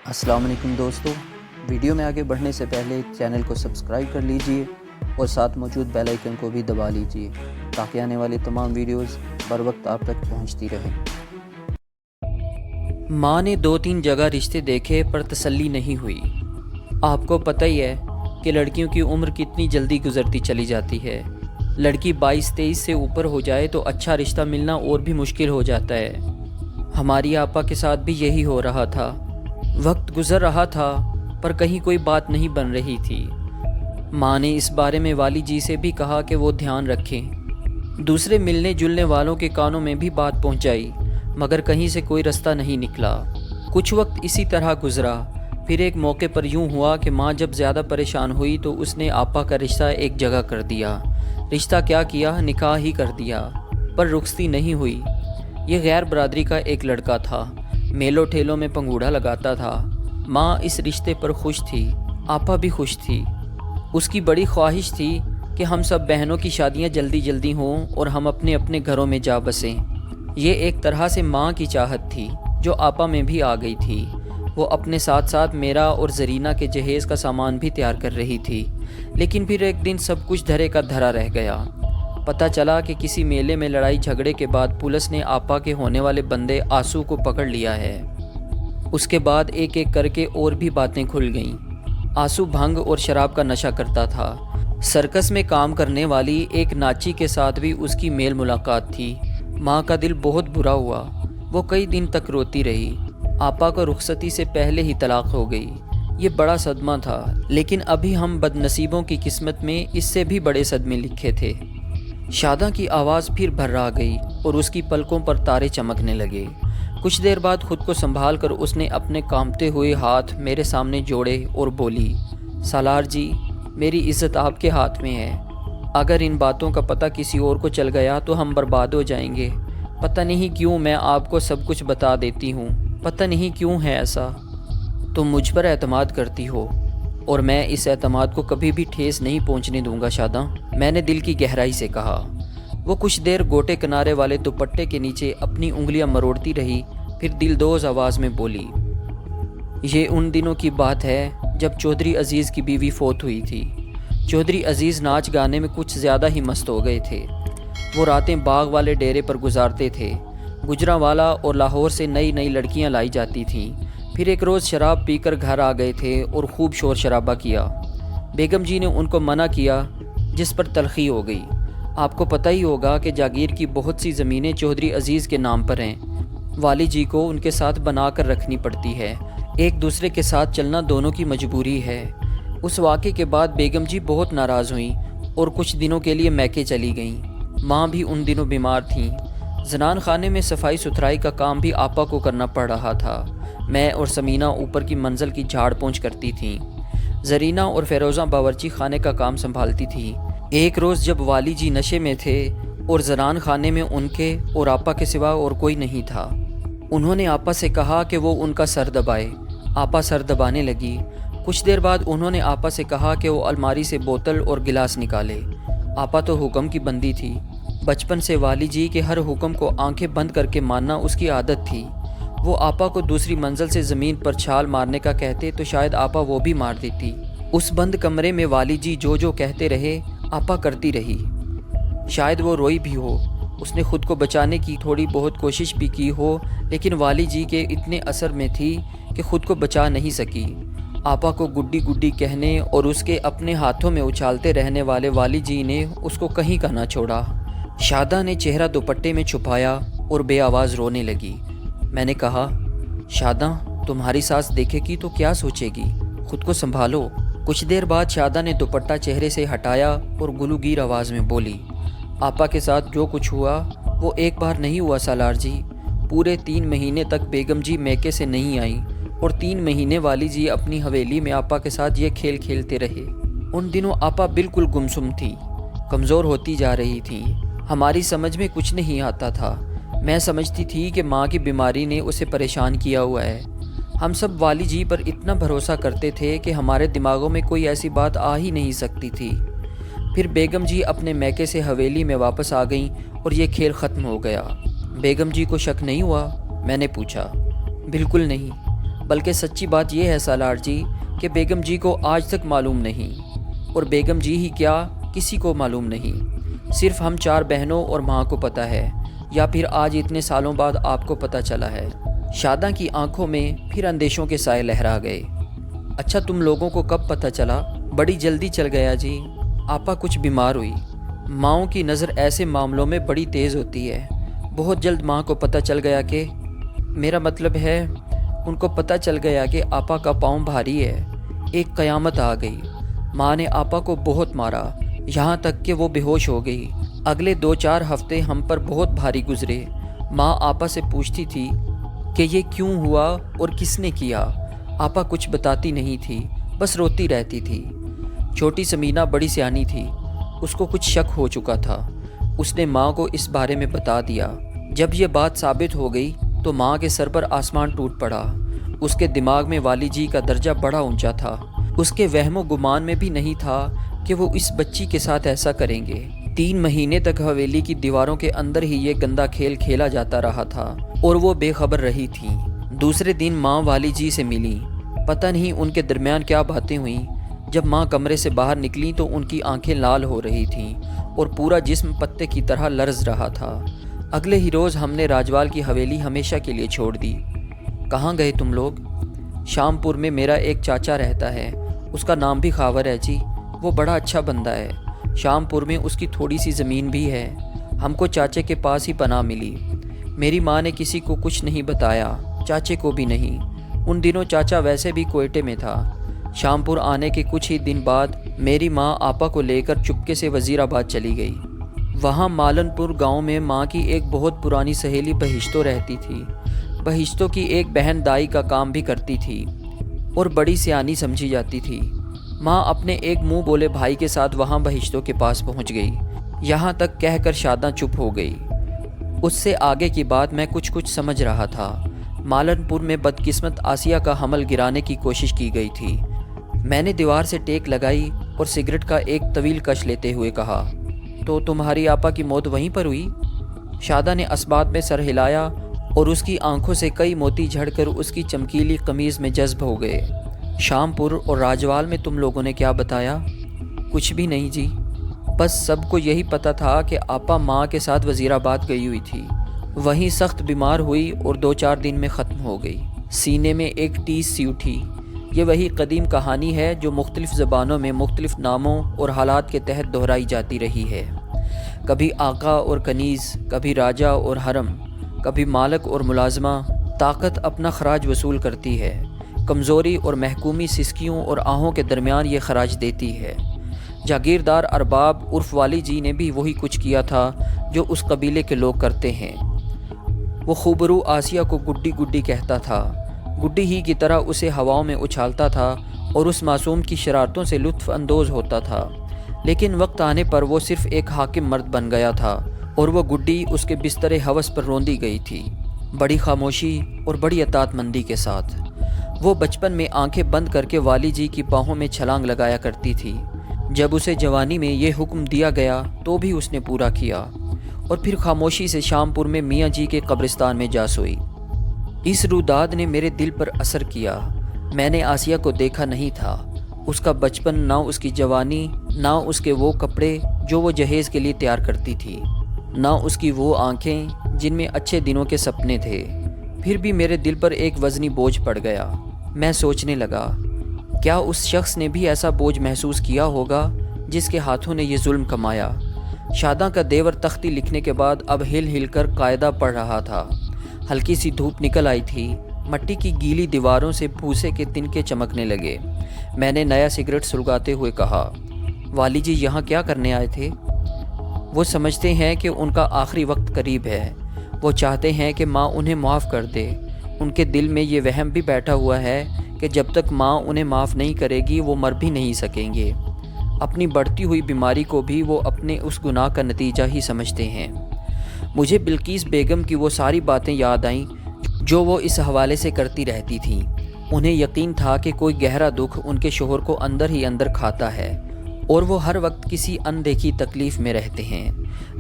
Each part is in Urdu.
السلام علیکم دوستو، ویڈیو میں آگے بڑھنے سے پہلے چینل کو سبسکرائب کر لیجئے اور ساتھ موجود بیل آئیکن کو بھی دبا لیجئے تاکہ آنے والی تمام ویڈیوز بر وقت آپ تک پہنچتی رہیں۔ ماں نے 2-3 جگہ رشتے دیکھے پر تسلی نہیں ہوئی۔ آپ کو پتہ ہی ہے کہ لڑکیوں کی عمر کتنی جلدی گزرتی چلی جاتی ہے۔ لڑکی 22-23 سے اوپر ہو جائے تو اچھا رشتہ ملنا اور بھی مشکل ہو جاتا ہے۔ ہماری آپا کے ساتھ بھی یہی ہو رہا تھا۔ وقت گزر رہا تھا پر کہیں کوئی بات نہیں بن رہی تھی۔ ماں نے اس بارے میں والی جی سے بھی کہا کہ وہ دھیان رکھیں۔ دوسرے ملنے جلنے والوں کے کانوں میں بھی بات پہنچائی مگر کہیں سے کوئی رستہ نہیں نکلا۔ کچھ وقت اسی طرح گزرا، پھر ایک موقع پر یوں ہوا کہ ماں جب زیادہ پریشان ہوئی تو اس نے آپا کا رشتہ ایک جگہ کر دیا۔ رشتہ کیا کیا، نکاح ہی کر دیا، پر رخصتی نہیں ہوئی۔ یہ غیر برادری کا ایک لڑکا تھا، میلوں ٹھیلوں میں پنگوڑا لگاتا تھا۔ ماں اس رشتے پر خوش تھی، آپا بھی خوش تھی۔ اس کی بڑی خواہش تھی کہ ہم سب بہنوں کی شادیاں جلدی جلدی ہوں اور ہم اپنے اپنے گھروں میں جا بسیں۔ یہ ایک طرح سے ماں کی چاہت تھی جو آپا میں بھی آ گئی تھی۔ وہ اپنے ساتھ ساتھ میرا اور زرینہ کے جہیز کا سامان بھی تیار کر رہی تھی۔ لیکن پھر ایک دن سب کچھ دھرے کا دھرا رہ گیا۔ پتہ چلا کہ کسی میلے میں لڑائی جھگڑے کے بعد پولیس نے آپا کے ہونے والے بندے آسو کو پکڑ لیا ہے۔ اس کے بعد ایک ایک کر کے اور بھی باتیں کھل گئیں۔ آسو بھنگ اور شراب کا نشہ کرتا تھا۔ سرکس میں کام کرنے والی ایک ناچی کے ساتھ بھی اس کی میل ملاقات تھی۔ ماں کا دل بہت برا ہوا، وہ کئی دن تک روتی رہی۔ آپا کو رخصتی سے پہلے ہی طلاق ہو گئی۔ یہ بڑا صدمہ تھا، لیکن ابھی ہم بد نصیبوں کی قسمت میں اس سے بھی بڑے صدمے لکھے تھے۔ شاداں کی آواز پھر بھرا گئی اور اس کی پلکوں پر تارے چمکنے لگے۔ کچھ دیر بعد خود کو سنبھال کر اس نے اپنے کانپتے ہوئے ہاتھ میرے سامنے جوڑے اور بولی، سالار جی، میری عزت آپ کے ہاتھ میں ہے۔ اگر ان باتوں کا پتہ کسی اور کو چل گیا تو ہم برباد ہو جائیں گے۔ پتہ نہیں کیوں میں آپ کو سب کچھ بتا دیتی ہوں، پتہ نہیں کیوں ہے ایسا۔ تم مجھ پر اعتماد کرتی ہو اور میں اس اعتماد کو کبھی بھی ٹھیس نہیں پہنچنے دوں گا شاداں، میں نے دل کی گہرائی سے کہا۔ وہ کچھ دیر گوٹے کنارے والے دوپٹے کے نیچے اپنی انگلیاں مروڑتی رہی، پھر دلدوز آواز میں بولی، یہ ان دنوں کی بات ہے جب چودھری عزیز کی بیوی فوت ہوئی تھی۔ چودھری عزیز ناچ گانے میں کچھ زیادہ ہی مست ہو گئے تھے۔ وہ راتیں باغ والے ڈیرے پر گزارتے تھے۔ گجرانوالا اور لاہور سے نئی نئی لڑکیاں لائی جاتی تھیں۔ پھر ایک روز شراب پی کر گھر آ گئے تھے اور خوب شور شرابہ کیا۔ بیگم جی نے ان کو منع کیا، جس پر تلخی ہو گئی۔ آپ کو پتہ ہی ہوگا کہ جاگیر کی بہت سی زمینیں چودھری عزیز کے نام پر ہیں۔ والی جی کو ان کے ساتھ بنا کر رکھنی پڑتی ہے۔ ایک دوسرے کے ساتھ چلنا دونوں کی مجبوری ہے۔ اس واقعے کے بعد بیگم جی بہت ناراض ہوئیں اور کچھ دنوں کے لیے میکے چلی گئیں۔ ماں بھی ان دنوں بیمار تھیں۔ زنان خانے میں صفائی ستھرائی کا کام بھی آپا کو کرنا پڑ رہا تھا۔ میں اور سمینہ اوپر کی منزل کی جھاڑ پونچھ کرتی تھیں۔ زرینہ اور فیروزہ باورچی خانے کا کام سنبھالتی تھی۔ ایک روز جب والی جی نشے میں تھے اور زنان خانے میں ان کے اور آپا کے سوا اور کوئی نہیں تھا، انہوں نے آپا سے کہا کہ وہ ان کا سر دبائے۔ آپا سر دبانے لگی۔ کچھ دیر بعد انہوں نے آپا سے کہا کہ وہ الماری سے بوتل اور گلاس نکالے۔ آپا تو حکم کی بندی تھی۔ بچپن سے والی جی کے ہر حکم کو آنکھیں بند کر کے ماننا اس کی عادت تھی۔ وہ آپا کو دوسری منزل سے زمین پر چھال مارنے کا کہتے تو شاید آپا وہ بھی مار دیتی۔ اس بند کمرے میں والی جی جو جو کہتے رہے آپا کرتی رہی۔ شاید وہ روئی بھی ہو، اس نے خود کو بچانے کی تھوڑی بہت کوشش بھی کی ہو، لیکن والی جی کے اتنے اثر میں تھی کہ خود کو بچا نہیں سکی۔ آپا کو گڈی گڈی کہنے اور اس کے اپنے ہاتھوں میں اچھالتے رہنے والے والی جی نے اس کو کہیں کا نہ چھوڑا۔ شاداں نے چہرہ دوپٹے میں چھپایا اور بے آواز رونے لگی۔ میں نے کہا، شاداں، تمہاری ساس دیکھے گی تو کیا سوچے گی، خود کو سنبھالو۔ کچھ دیر بعد شاداں نے دوپٹہ چہرے سے ہٹایا اور گلوگیر آواز میں بولی، آپا کے ساتھ جو کچھ ہوا وہ ایک بار نہیں ہوا سالار جی۔ پورے 3 مہینے تک بیگم جی میکے سے نہیں آئیں اور 3 مہینے والی جی اپنی حویلی میں آپا کے ساتھ یہ کھیل کھیلتے رہے۔ ان دنوں آپا بالکل گمسم تھی، کمزور ہوتی جا رہی تھی۔ ہماری سمجھ میں کچھ نہیں آتا تھا۔ میں سمجھتی تھی کہ ماں کی بیماری نے اسے پریشان کیا ہوا ہے۔ ہم سب والی جی پر اتنا بھروسہ کرتے تھے کہ ہمارے دماغوں میں کوئی ایسی بات آ ہی نہیں سکتی تھی۔ پھر بیگم جی اپنے میکے سے حویلی میں واپس آ گئیں اور یہ کھیل ختم ہو گیا۔ بیگم جی کو شک نہیں ہوا؟ میں نے پوچھا۔ بالکل نہیں، بلکہ سچی بات یہ ہے سالار جی کہ بیگم جی کو آج تک معلوم نہیں، اور بیگم جی ہی کیا کسی کو معلوم نہیں، صرف ہم 4 بہنوں اور ماں کو پتہ ہے، یا پھر آج اتنے سالوں بعد آپ کو پتہ چلا ہے۔ شاداں کی آنکھوں میں پھر اندیشوں کے سائے لہرا گئے۔ اچھا تم لوگوں کو کب پتہ چلا؟ بڑی جلدی چل گیا جی، آپا کچھ بیمار ہوئی۔ ماؤں کی نظر ایسے معاملوں میں بڑی تیز ہوتی ہے، بہت جلد ماں کو پتہ چل گیا کہ، میرا مطلب ہے ان کو پتہ چل گیا کہ آپا کا پاؤں بھاری ہے۔ ایک قیامت آ گئی، ماں نے آپا کو بہت مارا، یہاں تک کہ وہ بے ہوش ہو گئی۔ اگلے 2-4 ہفتے ہم پر بہت بھاری گزرے۔ ماں آپا سے پوچھتی تھی کہ یہ کیوں ہوا اور کس نے کیا۔ آپا کچھ بتاتی نہیں تھی، بس روتی رہتی تھی۔ چھوٹی سمینہ بڑی سیانی تھی، اس کو کچھ شک ہو چکا تھا، اس نے ماں کو اس بارے میں بتا دیا۔ جب یہ بات ثابت ہو گئی تو ماں کے سر پر آسمان ٹوٹ پڑا۔ اس کے دماغ میں والی جی کا درجہ بڑا اونچا تھا، اس کے وہم و گمان میں بھی نہیں تھا کہ وہ اس بچی کے ساتھ ایسا کریں گے۔ 3 مہینے تک حویلی کی دیواروں کے اندر ہی یہ گندا کھیل کھیلا جاتا رہا تھا اور وہ بے خبر رہی تھیں۔ دوسرے دن ماں والی جی سے ملی، پتہ نہیں ان کے درمیان کیا باتیں ہوئیں۔ جب ماں کمرے سے باہر نکلی تو ان کی آنکھیں لال ہو رہی تھیں اور پورا جسم پتے کی طرح لرز رہا تھا۔ اگلے ہی روز ہم نے راجوال کی حویلی ہمیشہ کے لیے چھوڑ دی۔ کہاں گئے تم لوگ؟ شام پور میں میرا ایک چاچا رہتا ہے، اس کا نام بھی خاور ہے جی، وہ بڑا اچھا بندہ ہے۔ شام پور میں اس کی تھوڑی سی زمین بھی ہے، ہم کو چاچے کے پاس ہی پناہ ملی۔ میری ماں نے کسی کو کچھ نہیں بتایا، چاچے کو بھی نہیں۔ ان دنوں چاچا ویسے بھی کوئٹے میں تھا۔ شام پور آنے کے کچھ ہی دن بعد میری ماں آپا کو لے کر چپکے سے وزیر آباد چلی گئی۔ وہاں مالن پور گاؤں میں ماں کی ایک بہت پرانی سہیلی بہشتو رہتی تھی۔ بہشتو کی ایک بہن دائی کا کام بھی کرتی تھی اور بڑی سیانی سمجھی جاتی تھی۔ ماں اپنے ایک منہ بولے بھائی کے ساتھ وہاں بہشتو کے پاس پہنچ گئی، یہاں تک کہہ کر شاداں چپ ہو گئی۔ اس سے آگے کی بات میں کچھ سمجھ رہا تھا۔ مالن پور میں بدقسمت آسیہ کا حمل گرانے کی کوشش کی گئی تھی۔ میں نے دیوار سے ٹیک لگائی اور سگریٹ کا ایک طویل کش لیتے ہوئے کہا، تو تمہاری آپا کی موت وہیں پر ہوئی؟ شادہ نے اسبات میں سر ہلایا اور اس کی آنکھوں سے کئی موتی جھڑ کر اس کی چمکیلی قمیض میں جذب ہو گئے۔ شام پور اور راجوال میں تم لوگوں نے کیا بتایا؟ کچھ بھی نہیں جی، بس سب کو یہی پتہ تھا کہ آپا ماں کے ساتھ وزیر آباد گئی ہوئی تھی، وہیں سخت بیمار ہوئی اور 2-4 دن میں ختم ہو گئی۔ سینے میں ایک ٹیس سی اٹھی۔ یہ وہی قدیم کہانی ہے جو مختلف زبانوں میں مختلف ناموں اور حالات کے تحت دہرائی جاتی رہی ہے۔ کبھی آقا اور کنیز، کبھی راجہ اور حرم، کبھی مالک اور ملازمہ۔ طاقت اپنا خراج وصول کرتی ہے، کمزوری اور محکومی سسکیوں اور آہوں کے درمیان یہ خراج دیتی ہے۔ جاگیردار ارباب عرف والی جی نے بھی وہی کچھ کیا تھا جو اس قبیلے کے لوگ کرتے ہیں۔ وہ خوبرو آسیہ کو گڈی گڈی کہتا تھا، گڈی ہی کی طرح اسے ہواؤں میں اچھالتا تھا اور اس معصوم کی شرارتوں سے لطف اندوز ہوتا تھا، لیکن وقت آنے پر وہ صرف ایک حاکم مرد بن گیا تھا اور وہ گڈی اس کے بستر ہوس پر روندی گئی تھی، بڑی خاموشی اور بڑی اطاعت مندی کے ساتھ۔ وہ بچپن میں آنکھیں بند کر کے والی جی کی باہوں میں چھلانگ لگایا کرتی تھی۔ جب اسے جوانی میں یہ حکم دیا گیا تو بھی اس نے پورا کیا، اور پھر خاموشی سے شام پور میں میاں جی کے قبرستان میں جا سوئی۔ اس روداد نے میرے دل پر اثر کیا۔ میں نے آسیہ کو دیکھا نہیں تھا، اس کا بچپن، نہ اس کی جوانی، نہ اس کے وہ کپڑے جو وہ جہیز کے لیے تیار کرتی تھی، نہ اس کی وہ آنکھیں جن میں اچھے دنوں کے سپنے تھے۔ پھر بھی میرے دل پر ایک وزنی بوجھ پڑ گیا۔ میں سوچنے لگا، کیا اس شخص نے بھی ایسا بوجھ محسوس کیا ہوگا جس کے ہاتھوں نے یہ ظلم کمایا؟ شاداں کا دیور تختی لکھنے کے بعد اب ہل ہل کر قاعدہ پڑھ رہا تھا۔ ہلکی سی دھوپ نکل آئی تھی، مٹی کی گیلی دیواروں سے بھوسے کے تنکے چمکنے لگے۔ میں نے نیا سگریٹ سلگاتے ہوئے کہا، والی جی یہاں کیا کرنے آئے تھے؟ وہ سمجھتے ہیں کہ ان کا آخری وقت قریب ہے، وہ چاہتے ہیں کہ ماں انہیں معاف کر دے۔ ان کے دل میں یہ وہم بھی بیٹھا ہوا ہے کہ جب تک ماں انہیں معاف نہیں کرے گی وہ مر بھی نہیں سکیں گے۔ اپنی بڑھتی ہوئی بیماری کو بھی وہ اپنے اس گناہ کا نتیجہ ہی سمجھتے ہیں۔ مجھے بلقیس بیگم کی وہ ساری باتیں یاد آئیں جو وہ اس حوالے سے کرتی رہتی تھیں۔ انہیں یقین تھا کہ کوئی گہرا دکھ ان کے شوہر کو اندر ہی اندر کھاتا ہے اور وہ ہر وقت کسی اندیکھی تکلیف میں رہتے ہیں۔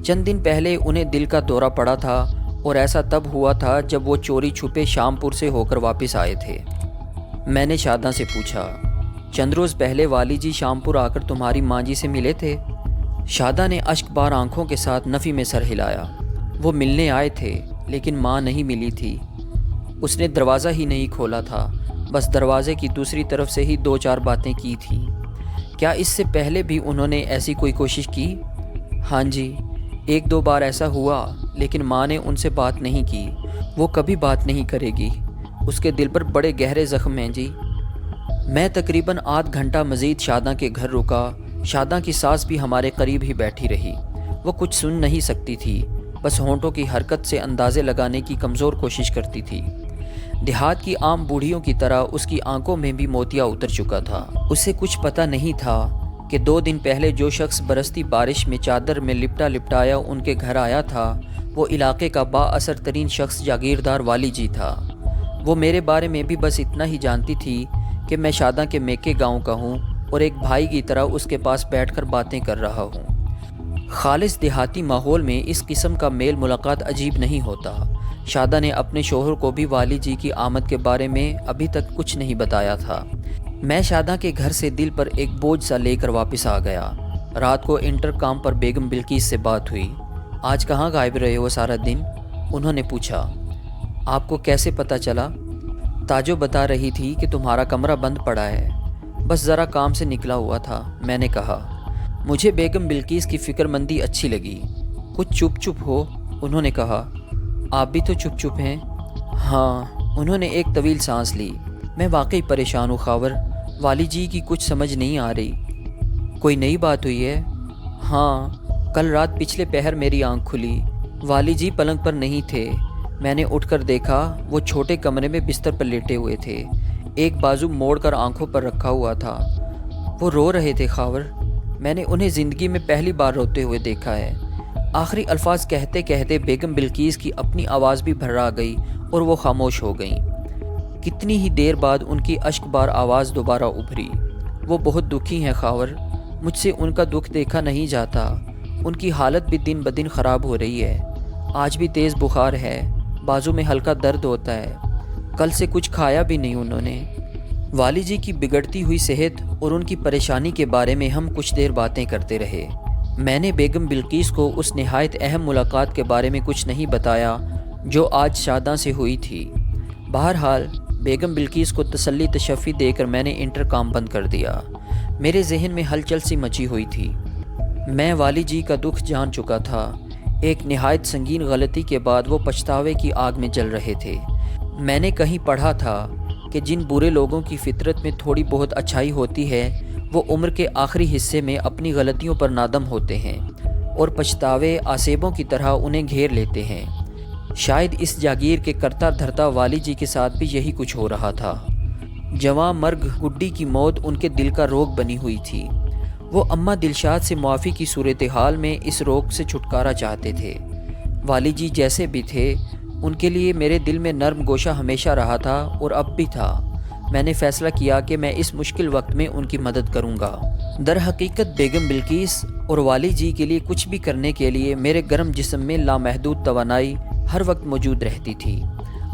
چند دن پہلے انہیں دل کا دورہ پڑا تھا اور ایسا تب ہوا تھا جب وہ چوری چھپے شام پور سے ہو کر واپس آئے تھے۔ میں نے شاداں سے پوچھا، چند روز پہلے والی جی شامپور آ کر تمہاری ماں جی سے ملے تھے؟ شاداں نے اشک بار آنکھوں کے ساتھ نفی میں سر ہلایا۔ وہ ملنے آئے تھے لیکن ماں نہیں ملی تھی۔ اس نے دروازہ ہی نہیں کھولا تھا، بس دروازے کی دوسری طرف سے ہی 2-4 باتیں کی تھیں۔ کیا اس سے پہلے بھی انہوں نے ایسی کوئی کوشش کی؟ ہاں جی، 1-2 بار ایسا ہوا، لیکن ماں نے ان سے بات نہیں کی۔ وہ کبھی بات نہیں کرے گی، اس کے دل پر بڑے گہرے زخم ہیں جی۔ میں تقریباً آدھ گھنٹہ مزید شاداں کے گھر رکا۔ شاداں کی ساس بھی ہمارے قریب ہی بیٹھی رہی۔ وہ کچھ سن نہیں سکتی تھی، بس ہونٹوں کی حرکت سے اندازے لگانے کی کمزور کوشش کرتی تھی۔ دیہات کی عام بوڑھیوں کی طرح اس کی آنکھوں میں بھی موتیا اتر چکا تھا۔ اسے کچھ پتہ نہیں تھا کہ 2 دن پہلے جو شخص برستی بارش میں چادر میں لپٹایا ان کے گھر آیا تھا، وہ علاقے کا با اثر ترین شخص جاگیردار والی جی تھا۔ وہ میرے بارے میں بھی بس اتنا ہی جانتی تھی کہ میں شاداں کے میکے گاؤں کا ہوں اور ایک بھائی کی طرح اس کے پاس بیٹھ کر باتیں کر رہا ہوں۔ خالص دیہاتی ماحول میں اس قسم کا میل ملاقات عجیب نہیں ہوتا۔ شاداں نے اپنے شوہر کو بھی والی جی کی آمد کے بارے میں ابھی تک کچھ نہیں بتایا تھا۔ میں شاداں کے گھر سے دل پر ایک بوجھ سا لے کر واپس آ گیا۔ رات کو انٹر کام پر بیگم بلقیس سے بات ہوئی۔ آج کہاں غائب رہے ہو سارا دن؟ انہوں نے پوچھا۔ آپ کو کیسے پتہ چلا؟ تاجو بتا رہی تھی کہ تمہارا کمرہ بند پڑا ہے۔ بس ذرا کام سے نکلا ہوا تھا، میں نے کہا۔ مجھے بیگم بلقیس کی فکر مندی اچھی لگی۔ کچھ چپ ہو، انہوں نے کہا۔ آپ بھی تو چپ ہیں۔ ہاں، انہوں نے ایک طویل سانس لی۔ میں واقعی پریشان ہوں خاور، والی جی کی کچھ سمجھ نہیں آ رہی۔ کوئی نئی بات ہوئی ہے؟ ہاں، کل رات پچھلے پہر میری آنکھ کھلی۔ والی جی پلنگ پر نہیں تھے۔ میں نے اٹھ کر دیکھا، وہ چھوٹے کمرے میں بستر پر لیٹے ہوئے تھے، ایک بازو موڑ کر آنکھوں پر رکھا ہوا تھا۔ وہ رو رہے تھے خاور، میں نے انہیں زندگی میں پہلی بار روتے ہوئے دیکھا ہے۔ آخری الفاظ کہتے کہتے بیگم بلقیس کی اپنی آواز بھی بھرا گئی اور وہ خاموش ہو گئیں۔ کتنی ہی دیر بعد ان کی اشک بار آواز دوبارہ ابھری۔ وہ بہت دکھی ہیں خاور، مجھ سے ان کا دکھ دیکھا نہیں جاتا۔ ان کی حالت بھی دن بدن خراب ہو رہی ہے۔ آج بھی تیز بخار ہے، بازو میں ہلکا درد ہوتا ہے۔ کل سے کچھ کھایا بھی نہیں انہوں نے۔ والی جی کی بگڑتی ہوئی صحت اور ان کی پریشانی کے بارے میں ہم کچھ دیر باتیں کرتے رہے۔ میں نے بیگم بلقیس کو اس نہایت اہم ملاقات کے بارے میں کچھ نہیں بتایا جو آج شاداں سے ہوئی تھی۔ بہرحال بیگم بلقیس کو تسلی تشفی دے کر میں نے انٹر کام بند کر دیا۔ میرے ذہن میں ہلچل سی مچی ہوئی تھی۔ میں والی جی کا دکھ جان چکا تھا۔ ایک نہایت سنگین غلطی کے بعد وہ پچھتاوے کی آگ میں جل رہے تھے۔ میں نے کہیں پڑھا تھا کہ جن برے لوگوں کی فطرت میں تھوڑی بہت اچھائی ہوتی ہے، وہ عمر کے آخری حصے میں اپنی غلطیوں پر نادم ہوتے ہیں اور پچھتاوے آسیبوں کی طرح انہیں گھیر لیتے ہیں۔ شاید اس جاگیر کے کرتا دھرتا والی جی کے ساتھ بھی یہی کچھ ہو رہا تھا۔ جواں مرگ گڈی کی موت ان کے دل کا روگ بنی ہوئی تھی۔ وہ اماں دلشاد سے معافی کی صورتحال میں اس روگ سے چھٹکارا چاہتے تھے۔ والی جی جیسے بھی تھے، ان کے لیے میرے دل میں نرم گوشہ ہمیشہ رہا تھا اور اب بھی تھا۔ میں نے فیصلہ کیا کہ میں اس مشکل وقت میں ان کی مدد کروں گا۔ در حقیقت بیگم بلقیس اور والی جی کے لیے کچھ بھی کرنے کے لیے میرے گرم جسم میں لامحدود توانائی ہر وقت موجود رہتی تھی۔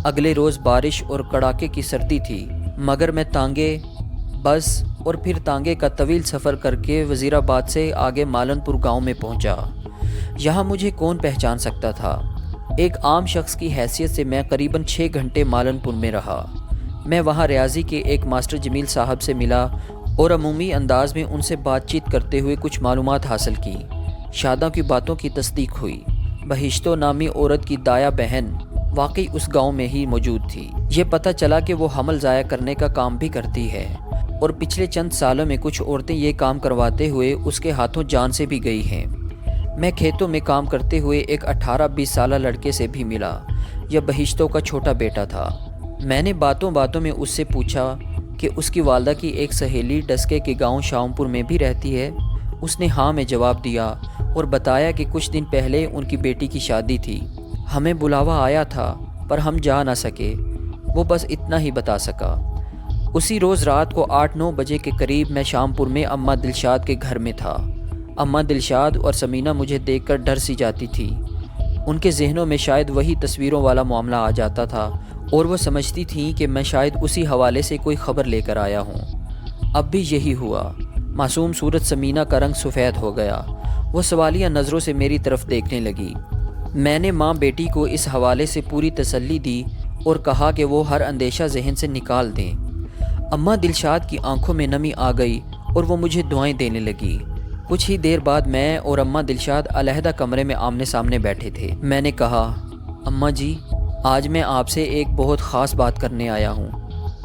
اگلے روز بارش اور کڑاکے کی سردی تھی، مگر میں تانگے، بس اور پھر تانگے کا طویل سفر کر کے وزیرآباد سے آگے مالن پور گاؤں میں پہنچا۔ یہاں مجھے کون پہچان سکتا تھا؟ ایک عام شخص کی حیثیت سے میں قریباً 6 گھنٹے مالن پور میں رہا۔ میں وہاں ریاضی کے ایک ماسٹر جمیل صاحب سے ملا اور عمومی انداز میں ان سے بات چیت کرتے ہوئے کچھ معلومات حاصل کی۔ شاداں کی باتوں کی تصدیق ہوئی۔ بہشتو نامی عورت کی دایا بہن واقعی اس گاؤں میں ہی موجود تھی۔ یہ پتہ چلا کہ وہ حمل ضائع کرنے کا کام بھی کرتی ہے اور پچھلے چند سالوں میں کچھ عورتیں یہ کام کرواتے ہوئے اس کے ہاتھوں جان سے بھی گئی ہیں۔ میں کھیتوں میں کام کرتے ہوئے ایک 18-20 سالہ لڑکے سے بھی ملا۔ یہ بہشتوں کا چھوٹا بیٹا تھا۔ میں نے باتوں میں اس سے پوچھا کہ اس کی والدہ کی ایک سہیلی ڈسکے کے گاؤں شامپور میں بھی رہتی ہے۔ اس نے ہاں میں جواب دیا اور بتایا کہ کچھ دن پہلے ان کی بیٹی کی شادی تھی۔ ہمیں بلاوا آیا تھا پر ہم جا نہ سکے۔ وہ بس اتنا ہی بتا سکا۔ اسی روز رات کو 8-9 بجے کے قریب میں شامپور میں اماں دلشاد کے گھر میں تھا۔ اماں دلشاد اور سمینہ مجھے دیکھ کر ڈر سی جاتی تھی۔ ان کے ذہنوں میں شاید وہی تصویروں والا معاملہ آ جاتا تھا اور وہ سمجھتی تھیں کہ میں شاید اسی حوالے سے کوئی خبر لے کر آیا ہوں۔ اب بھی یہی ہوا۔ معصوم صورت سمینہ کا رنگ سفید ہو گیا۔ وہ سوالیہ نظروں سے میری طرف دیکھنے لگی۔ میں نے ماں بیٹی کو اس حوالے سے پوری تسلی دی اور کہا کہ وہ ہر اندیشہ ذہن سے نکال دیں۔ اماں دلشاد کی آنکھوں میں نمی آ گئی اور وہ مجھے دعائیں دینے لگی۔ کچھ ہی دیر بعد میں اور اماں دلشاد علیحدہ کمرے میں آمنے سامنے بیٹھے تھے۔ میں نے کہا، اماں جی، آج میں آپ سے ایک بہت خاص بات کرنے آیا ہوں۔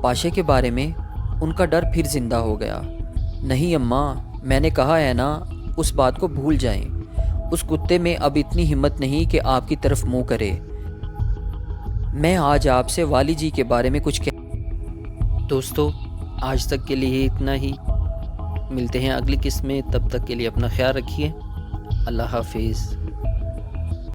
پاشے کے بارے میں۔ ان کا ڈر پھر زندہ ہو گیا۔ نہیں اماں، میں نے کہا ہے نا، اس بات کو بھول جائیں۔ اس کتے میں اب اتنی ہمت نہیں کہ آپ کی طرف منہ کرے۔ میں آج آپ سے والی جی کے بارے میں کچھ دوستو، آج تک کے لیے اتنا ہی۔ ملتے ہیں اگلی قسط میں، تب تک کے لیے اپنا خیال رکھیے۔ اللہ حافظ۔